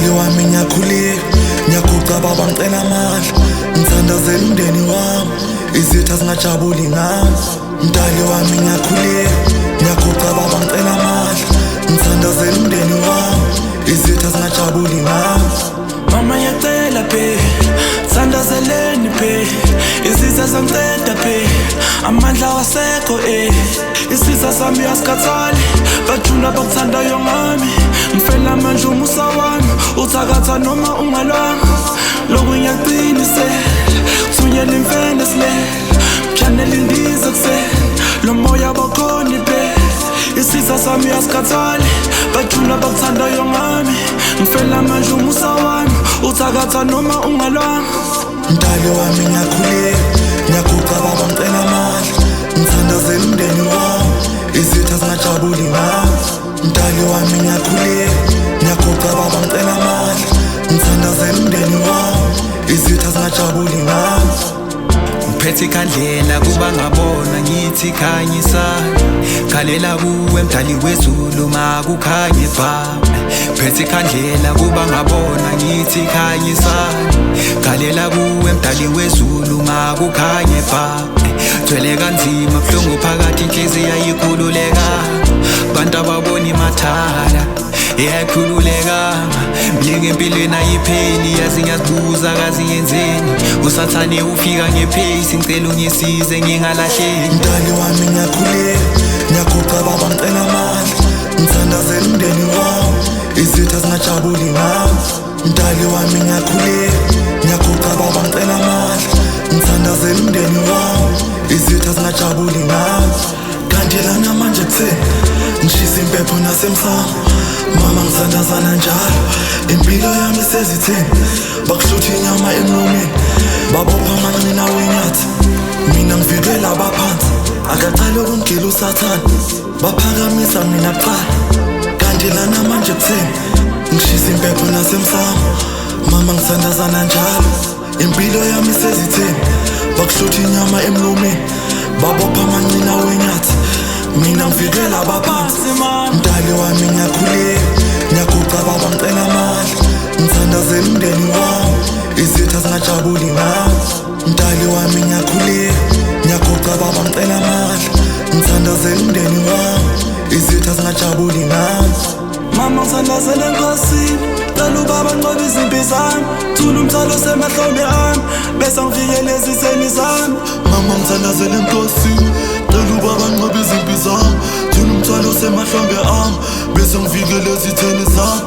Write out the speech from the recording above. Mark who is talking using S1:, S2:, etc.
S1: Mdali wami ngiyakhuleka, ngiyaguca baba ngicela amandla, ngithandazela umndeni wami, izitha zingajabuli ngami. Mdali wami ngiyakhuleka, ngiyaguca baba ngicela amandla, ngithandazela umndeni wami, izitha zingajabuli ngami.
S2: Mama ngiyacela phela, thandazeleni phela, izitha zangiceda phela, amandla awasekho isitha sami asikhathali, bajuna bakuthandayo ngami, ngifela manje umusa wami, uthakatha noma ungalwanga. Lokhu ngiyaqinisela, kuthunyelwa imfene silela, mjanela indiza kusela, lo moya bakhona phela, isitha sami asikhathali, bajuna bakuthandayo ngami, ngifela manje umusa wami, uthakatha noma ungalwanga.
S1: Mdali wami ngiyakhuleka, ngiyaguca baba ngicela amandla, ngithandazela umndeni wami, izitha zingajabuli ngami. Mdali wami ngiyakhuleka, ngiyaguca baba ngicela amandla, ngithandazela umndeni wami, izitha zingajabuli ngami.
S3: Ngiphethe ikhandlela kuba ngabona ngithi khanyisa, khalela kuwe mdali wezulu makukhanye baba. Ngiphethe ikhandlela kuba ngabona ngithi khanyisa, khalela kuwe mdali wezulu makukhanye baba. Thwele kanzima buhlungu phakathi inhliziyo ayikhululeka, bantu ababona imathara iyakhululekanga. Mlinga empilweni ayipheli, yazi ngiyazibuza kazi yenzeni, usathane ufika ngephesi, ngicela ungisize ngingalahleki.
S1: Mdali wami ngiyakhuleka, ngiyaguca baba ngicela amandla, ngithandazela umndeni wami, izitha zingajabuli ngami. Mdali wami ngiyakhuleka, ngiyaguca baba ngicela amandla, ngithandazela umndeni wami, izitha zingajabuli ngami. Kanti lana manje kutheni ngishisa impepho nasemsamo, mama ngithandazana njalo, impilo yami isezitheni, bakuhlutha inyama emlomeni, babopha amanqina wenyathi, mina ngivikela abaphansi, akaqala ukungigila usathane, baphakamisa mina kuqala. Kanti lana manje kutheni ngishisa impepho nasemsamo, mama ngithandazana njalo, impilo yami isezitheni, bakuhlutha inyama emlomeni, babopha amanqina wenyathi, mina ngivikela abaphansi. Mdali wami ngiyakhuleka, ngiyaguca baba ngicela amandla, ngithandazela umndeni wami, izitha zingajabuli ngami. Mdali wami ngiyakhuleka, ngiyaguca baba ngicela amandla, ngithandazela umndeni wami, izitha zingajabuli ngami.
S2: Mama ngithandazela enkosini, cela ubaba nqobe izimpi zami, thula umthwalo osemahlombe ami, bese ngivikele ezitheni zami.
S1: Mama ngithandazela enkosini, cela ubaba nqobe izimpi zami, thula umthwalo osemahlombe ami, bese ngivikele ezitheni zami.